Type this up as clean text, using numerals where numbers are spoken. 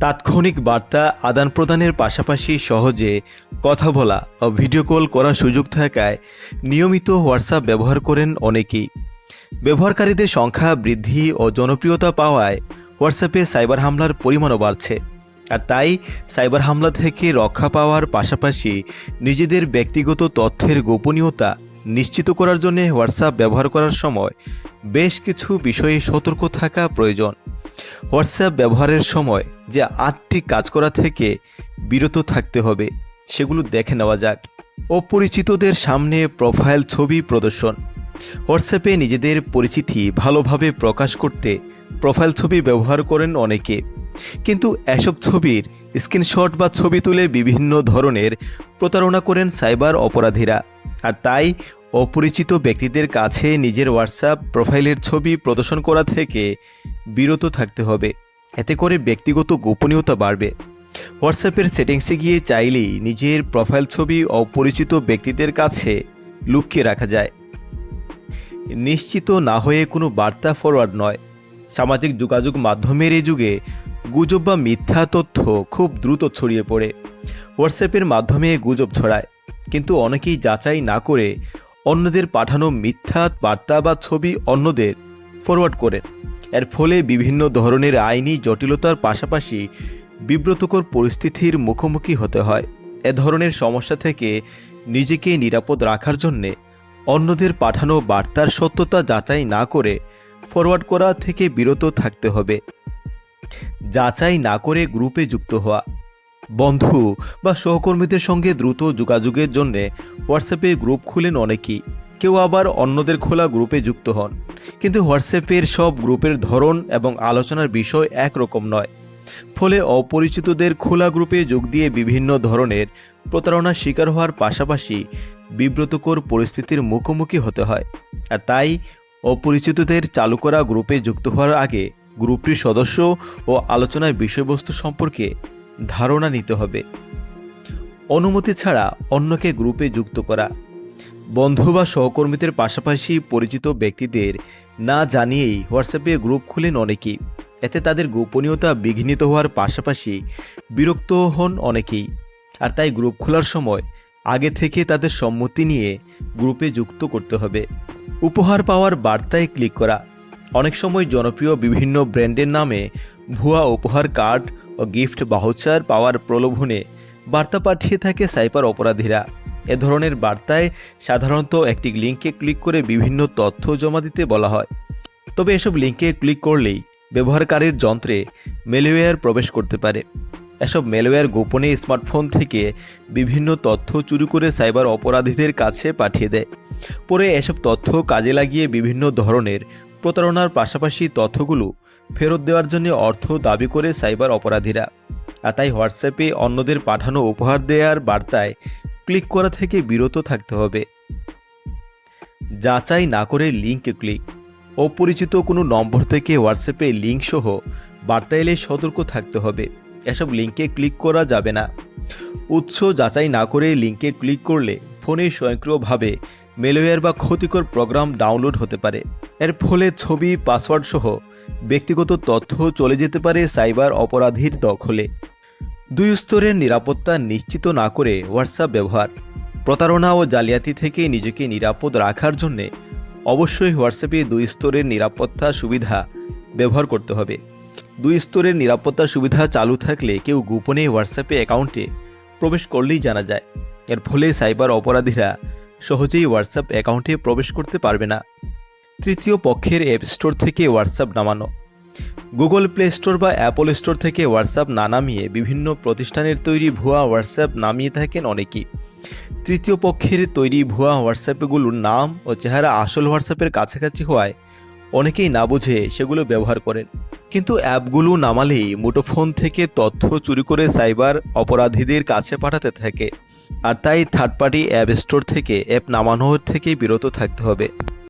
তাৎক্ষণিক বার্তা আদান প্রদানের পাশাপাশি সহজে কথা বলা ও ভিডিও কল করার সুযোগ থাকায় নিয়মিত হোয়াটসঅ্যাপ ব্যবহার করেন অনেকেই। ব্যবহারকারীদের সংখ্যা বৃদ্ধি ও জনপ্রিয়তা পাওয়ায় হোয়াটসঅ্যাপে সাইবার হামলার পরিমাণও বাড়ছে। আর তাই সাইবার হামলা থেকে রক্ষা পাওয়ার পাশাপাশি নিজেদের ব্যক্তিগত তথ্যের গোপনীয়তা নিশ্চিত করার জন্য হোয়াটসঅ্যাপ ব্যবহার করার সময় বেশ কিছু বিষয়ে সতর্ক থাকা প্রয়োজন। হোয়াটসঅ্যাপ ব্যবহারের সময় যে 8টি কাজ করা থেকে বিরত থাকতে হবে সেগুলো দেখে নেওয়া যাক। অপরিচিতদের সামনে প্রোফাইল ছবি প্রদর্শন। হোয়াটসঅ্যাপে নিজেদের পরিচিতি ভালোভাবে প্রকাশ করতে প্রোফাইল ছবি ব্যবহার করেন অনেকে, কিন্তু এসব ছবির স্ক্রিনশট বা ছবি তুলে বিভিন্ন ধরনের প্রতারণা করেন সাইবার অপরাধীরা। আর তাই অপরিচিত ব্যক্তিদের কাছে নিজের হোয়াটসঅ্যাপ প্রোফাইলের ছবি প্রদর্শন করা থেকে বিরত থাকতে হবে। এতে করে ব্যক্তিগত গোপনীয়তা বাড়বে। হোয়াটসঅ্যাপের সেটিংসে গিয়ে চাইলেই নিজের প্রোফাইল ছবি অপরিচিত ব্যক্তিদের কাছে লুকিয়ে রাখা যায়। নিশ্চিত না হয়ে কোনো বার্তা ফরওয়ার্ড নয়। সামাজিক যোগাযোগ মাধ্যমের এই যুগে গুজব বা মিথ্যা তথ্য খুব দ্রুত ছড়িয়ে পড়ে। হোয়াটসঅ্যাপের মাধ্যমে গুজব ছড়ায়, কিন্তু অনেকেই যাচাই না করে অন্যদের পাঠানো মিথ্যা বার্তা বা ছবি অন্যদের ফরওয়ার্ড করেন। এর ফলে বিভিন্ন ধরনের আইনি জটিলতার পাশাপাশি বিব্রতকর পরিস্থিতির মুখোমুখি হতে হয়। এ ধরনের সমস্যা থেকে নিজেকে নিরাপদ রাখার জন্যে অন্যদের পাঠানো বার্তার সত্যতা যাচাই না করে ফরওয়ার্ড করা থেকে বিরত থাকতে হবে। যাচাই না করে গ্রুপে যুক্ত হওয়া। বন্ধু বা সহকর্মীদের সঙ্গে দ্রুত যোগাযোগের জন্য হোয়াটসঅ্যাপে গ্রুপ খুলেন অনেকেই। কেউ আবার অন্যদের খোলা গ্রুপে যুক্ত হন, কিন্তু হোয়াটসঅ্যাপের সব গ্রুপের ধরন এবং আলোচনার বিষয় একরকম নয়। ফলে অপরিচিতদের খোলা গ্রুপে যোগ দিয়ে বিভিন্ন ধরনের প্রতারণার শিকার হওয়ার পাশাপাশি বিব্রতকর পরিস্থিতির মুখোমুখি হতে হয়। আর তাই অপরিচিতদের চালু করা গ্রুপে যুক্ত হওয়ার আগে গ্রুপটির সদস্য ও আলোচনার বিষয়বস্তু সম্পর্কে ধারণা নিতে হবে। অনুমতি ছাড়া অন্যকে গ্রুপে যুক্ত করা। বন্ধু বা সহকর্মীদের পাশাপাশি পরিচিত ব্যক্তিদের না জানিয়েই হোয়াটসঅ্যাপে গ্রুপ খুলেন অনেকেই। এতে তাদের গোপনীয়তা বিঘ্নিত হওয়ার পাশাপাশি বিরক্ত হন অনেকেই। আর তাই গ্রুপ খোলার সময় আগে থেকে তাদের সম্মতি নিয়ে গ্রুপে যুক্ত করতে হবে। উপহার পাওয়ার বার্তায় ক্লিক করা। অনেক সময় জনপ্রিয় বিভিন্ন ব্র্যান্ডের নামে ভুয়া উপহার কার্ড ও গিফট ভাউচার পাওয়ার প্রলোভনে বার্তা পাঠিয়ে থাকে সাইবার অপরাধীরা। এ ধরনের বার্তায় সাধারণত একটি লিঙ্কে ক্লিক করে বিভিন্ন তথ্য জমা দিতে বলা হয়। তবে এসব লিঙ্কে ক্লিক করলেই ব্যবহারকারীর যন্ত্রে ম্যালওয়্যার প্রবেশ করতে পারে। এসব ম্যালওয়্যার গোপনে স্মার্টফোন থেকে বিভিন্ন তথ্য চুরি করে সাইবার অপরাধীদের কাছে পাঠিয়ে দেয়। পরে এসব তথ্য কাজে লাগিয়ে বিভিন্ন ধরনের প্রতারণার পাশাপাশি তথ্যগুলো ফেরত দেওয়ার জন্য অর্থ দাবি করে সাইবার অপরাধীরা। আর তাই হোয়াটসঅ্যাপে অন্যদের পাঠানো উপহার দেওয়ার বার্তায় ক্লিক করা থেকে বিরত থাকতে হবে। যাচাই না করে লিঙ্কে ক্লিক। অপরিচিত কোনো নম্বর থেকে হোয়াটসঅ্যাপে লিঙ্ক সহ বার্তা এলে সতর্ক থাকতে হবে। এসব লিঙ্কে ক্লিক করা যাবে না। উৎস যাচাই না করে লিঙ্কে ক্লিক করলে ফোনে স্বয়ংক্রিয়ভাবে ম্যালওয়্যার বা ক্ষতিকর প্রোগ্রাম ডাউনলোড হতে পারে। এর ফলে ছবি, পাসওয়ার্ড সহ ব্যক্তিগত তথ্য চলে যেতে পারে সাইবার অপরাধীর দখলে। 2 স্তরের নিরাপত্তা নিশ্চিত না করে হোয়াটসঅ্যাপ ব্যবহার। প্রতারণা ও জালিয়াতি থেকে নিজেকে নিরাপদ রাখার জন্যে অবশ্যই হোয়াটসঅ্যাপে 2 স্তরের নিরাপত্তা সুবিধা ব্যবহার করতে হবে। 2 স্তরের নিরাপত্তা সুবিধা চালু থাকলে কেউ গোপনে হোয়াটসঅ্যাপে অ্যাকাউন্টে প্রবেশ করলেই জানা যায়। এর ফলে সাইবার অপরাধীরা সহজেই হোয়াটসঅ্যাপ অ্যাকাউন্টে প্রবেশ করতে পারবে না। তৃতীয় পক্ষের অ্যাপ স্টোর থেকে হোয়াটসঅ্যাপ নামানো। গুগল প্লে স্টোর বা অ্যাপল স্টোর থেকে হোয়াটসঅ্যাপ না নামিয়ে বিভিন্ন প্রতিষ্ঠানের তৈরি ভুয়া হোয়াটসঅ্যাপ নামিয়ে থাকেন অনেকেই। তৃতীয় পক্ষের তৈরি ভুয়া হোয়াটসঅ্যাপগুলোর নাম ও চেহারা আসল হোয়াটসঅ্যাপের কাছাকাছি হওয়ায় অনেকেই না বুঝে সেগুলো ব্যবহার করেন। কিন্তু অ্যাপগুলো নামালেই মুঠোফোন থেকে তথ্য চুরি করে সাইবার অপরাধীদের কাছে পাঠাতে থাকে। আর তাই থার্ড পার্টি অ্যাপ স্টোর থেকে অ্যাপ নামানোর থেকে বিরত থাকতে হবে।